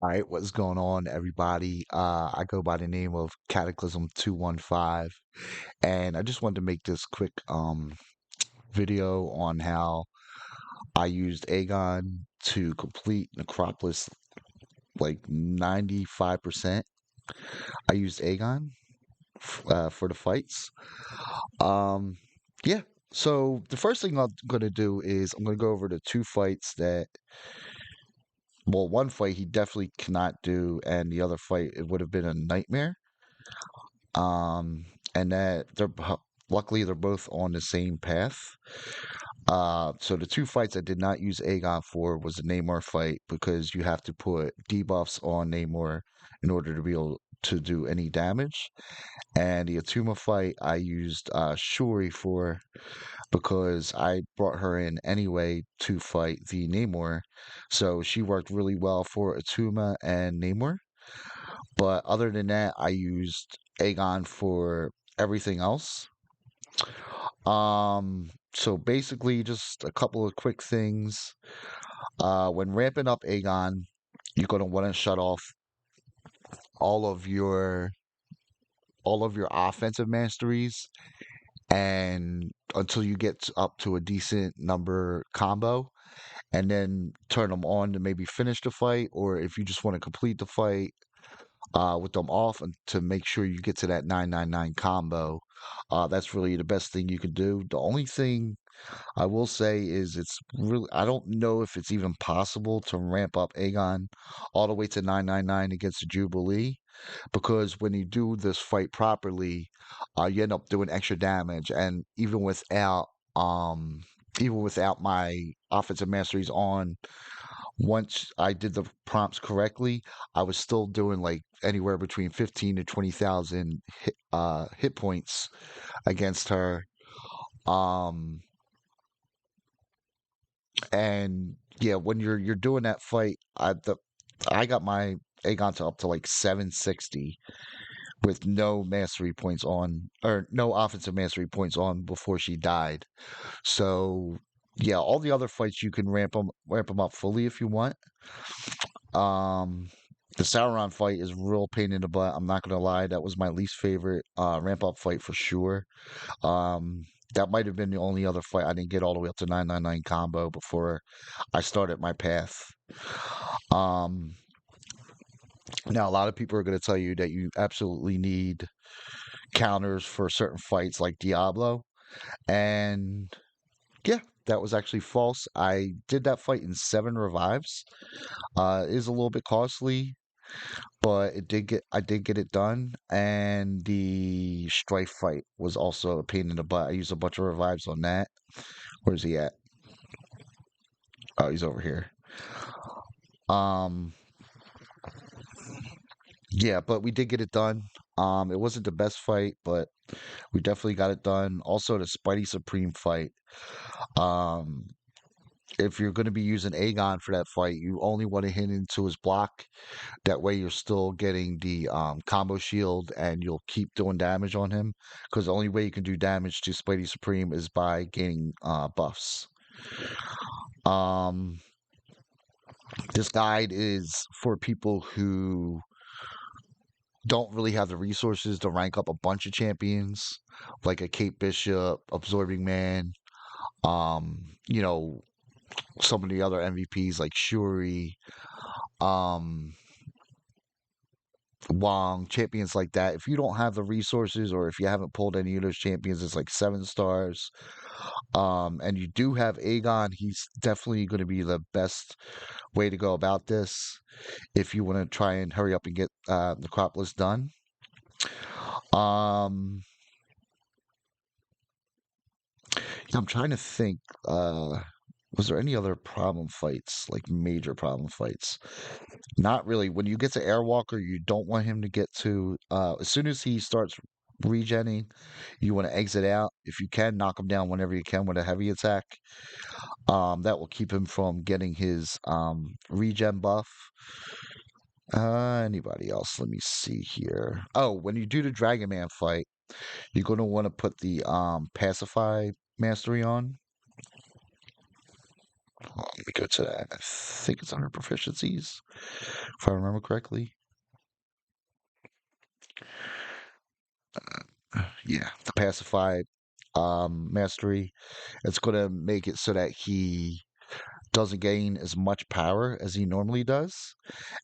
All right, what's going on, everybody? I go by the name of Cataclysm 215, and I just wanted to make this quick video on how I used Aegon to complete Necropolis like 95%. I used Aegon for the fights. Um, yeah. So the first thing I'm gonna do is I'm gonna go over the two fights that, well, one fight he definitely cannot do, and the other fight it would have been a nightmare. Um, and that luckily they're both on the same path. So the two fights I did not use Aegon for was the Namor fight because you have to put debuffs on Namor in order to be able to do any damage. And the Atuma fight I used Shuri for because I brought her in anyway to fight the Namor. So she worked really well for Atuma and Namor. But other than that, I used Aegon for everything else. So basically, just a couple of quick things. When ramping up Aegon, you're gonna want to shut off all of your all of your offensive masteries, and until you get up to a decent number combo, and then turn them on to maybe finish the fight, or if you just want to complete the fight, with them off and to make sure you get to that 999 combo. That's really the best thing you can do. The only thing I will say is it's really, I don't know if it's even possible to ramp up Aegon all the way to 999 against the Jubilee, because when you do this fight properly, you end up doing extra damage, and um even without my offensive masteries on, once I did the prompts correctly, I was still doing like anywhere between 15 to 20,000 hit points against her. Um, and yeah, when you're doing that fight, I got my Aegon to up to like 760 with no mastery points on, or no offensive mastery points on before she died. So yeah, all the other fights you can ramp them up fully if you want. Um, the Sauron fight is real pain in the butt. I'm not gonna lie, that was my least favorite ramp up fight for sure. Um, that might have been the only other fight I didn't get all the way up to 999 combo before I started my path. Um, Now a lot of people are gonna tell you that you absolutely need counters for certain fights like Diablo, and yeah, that was actually false. I did that fight in 7 revives. It is a little bit costly, but I did get it done, and the strife fight was also a pain in the butt. I used a bunch of revives on that. Where's he at? Oh, he's over here. Um, yeah, but we did get it done. It wasn't the best fight, but we definitely got it done. Also, the Spidey Supreme fight. Um, if you're going to be using Aegon for that fight, you only want to hit into his block. That way, you're still getting the combo shield, and you'll keep doing damage on him. Because the only way you can do damage to Spidey Supreme is by gaining buffs. Um, this guide is for people who don't really have the resources to rank up a bunch of champions, like a Kate Bishop, Absorbing Man, you know, some of the other MVPs like Shuri, um, Wong, champions like that. If you don't have the resources, or if you haven't pulled any of those champions, it's like 7 stars. And you do have Aegon, he's definitely going to be the best way to go about this if you want to try and hurry up and get Necropolis done. Um, I'm trying to think. Was there any other problem fights, like major problem fights? Not really. When you get to Airwalker, you don't want him to get to. As soon as he starts regenning, you want to exit out. If you can, knock him down whenever you can with a heavy attack. That will keep him from getting his regen buff. Anybody else? Let me see here. Oh, when you do the Dragon Man fight, you're gonna want to put the Pacify mastery on. Let me go to that. I think it's under proficiencies, if I remember correctly. Yeah, the pacified mastery. It's going to make it so that he doesn't gain as much power as he normally does.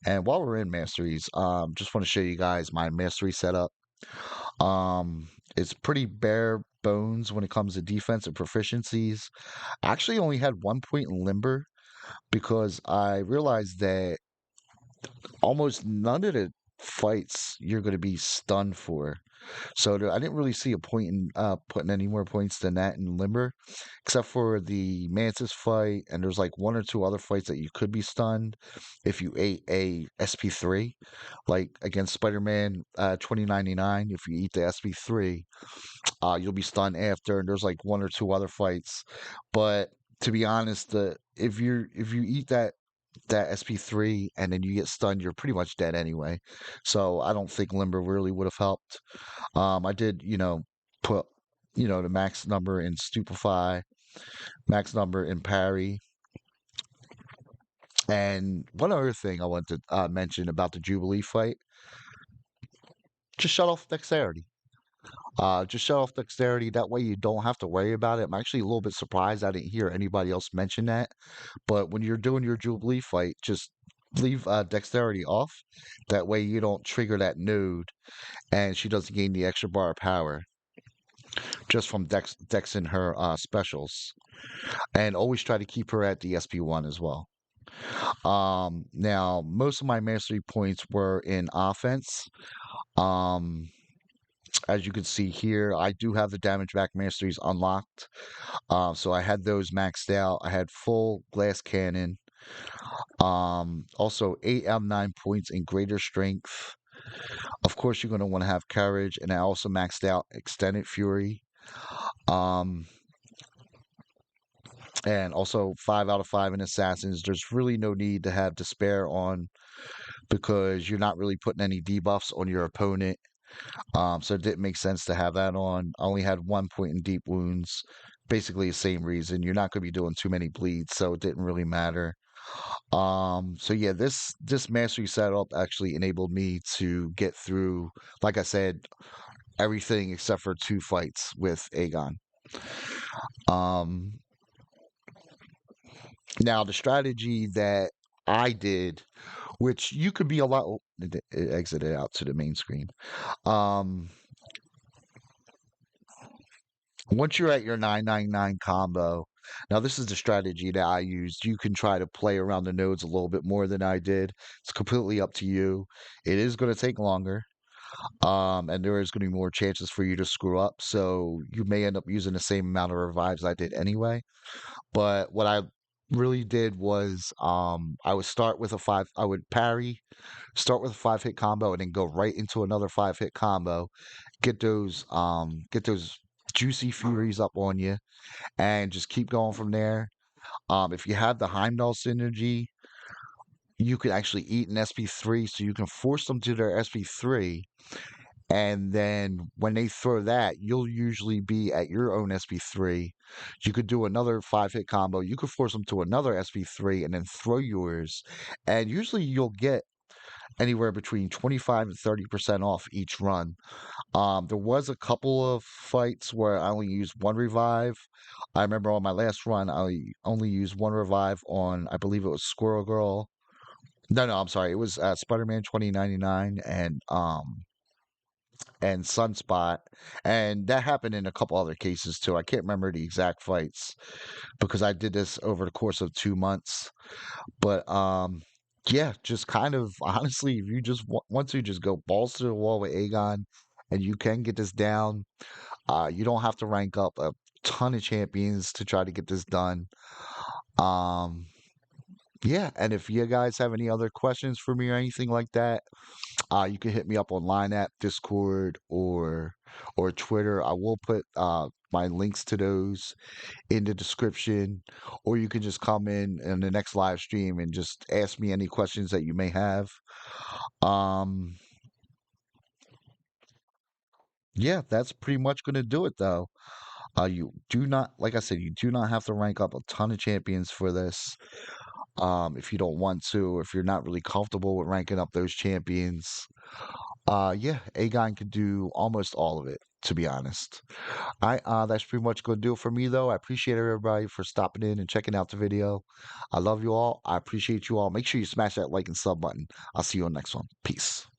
And while we're in masteries, just want to show you guys my mastery setup. Um, it's pretty bare bones when it comes to defense and proficiencies. I actually only had 1 point in limber because I realized that almost none of the fights you're going to be stunned for. So I didn't really see a point in putting any more points than that in limber, except for the Mantis fight, and there's like one or two other fights that you could be stunned if you ate a SP3, like against Spider-Man 2099. If you eat the SP3, you'll be stunned after. And there's like one or two other fights, but to be honest, if you eat that SP3 and then you get stunned, you're pretty much dead anyway. So I don't think limber really would have helped. I did, put, the max number in Stupefy, max number in Parry. And one other thing I want to mention about the Jubilee fight, just shut off dexterity. Just shut off dexterity. That way you don't have to worry about it. I'm actually a little bit surprised I didn't hear anybody else mention that. But when you're doing your Jubilee fight, just leave dexterity off. That way you don't trigger that node and she doesn't gain the extra bar of power just from dexing her specials. And always try to keep her at the SP1 as well. Now most of my mastery points were in offense. Um, as you can see here, I do have the damage back masteries unlocked. So I had those maxed out. I had full glass cannon. Also 8 out of 9 points in greater strength. Of course, you're going to want to have courage, and I also maxed out extended fury. Um, and also 5 out of 5 in assassins. There's really no need to have despair on because you're not really putting any debuffs on your opponent. So it didn't make sense to have that on. I only had 1 point in deep wounds. Basically the same reason. You're not going to be doing too many bleeds, so it didn't really matter. So yeah, this mastery setup actually enabled me to get through, like I said, everything except for 2 fights with Aegon. Um, Now the strategy that I did, which you could be a lot, it exited out to the main screen. Um, Once you're at your 999 combo, now this is the strategy that I used. You can try to play around the nodes a little bit more than I did. It's completely up to you. It is going to take longer. And there is going to be more chances for you to screw up. So you may end up using the same amount of revives I did anyway. But what I really did was I would start with I would parry, start with a 5 hit combo, and then go right into another 5 hit combo. Get those juicy furies up on you and just keep going from there. If you have the Heimdall synergy, you can actually eat an SP3, so you can force them to their SP3. And then when they throw that, you'll usually be at your own SP3. You could do another 5 hit combo. You could force them to another SP3 and then throw yours. And usually you'll get anywhere between 25 and 30% off each run. There was a couple of fights where I only used one revive. I remember on my last run, I only used one revive on, I believe it was Squirrel Girl. No, no, I'm sorry. It was Spider-Man 2099 and Sunspot, and that happened in a couple other cases too. I can't remember the exact fights because I did this over the course of 2 months. But yeah, just kind of honestly, if you just want to just go balls to the wall with Aegon, and you can get this down. You don't have to rank up a ton of champions to try to get this done. Um, yeah, and if you guys have any other questions for me or anything like that, you can hit me up online at Discord or Twitter. I will put my links to those in the description, or you can just come in the next live stream and just ask me any questions that you may have. Um, yeah, that's pretty much gonna do it though. You do not, like I said, you do not have to rank up a ton of champions for this. If you don't want to, if you're not really comfortable with ranking up those champions, yeah, Aegon can do almost all of it, to be honest. That's pretty much gonna do it for me, though. I appreciate everybody for stopping in and checking out the video. I love you all. I appreciate you all. Make sure you smash that like and sub button. I'll see you on the next one. Peace.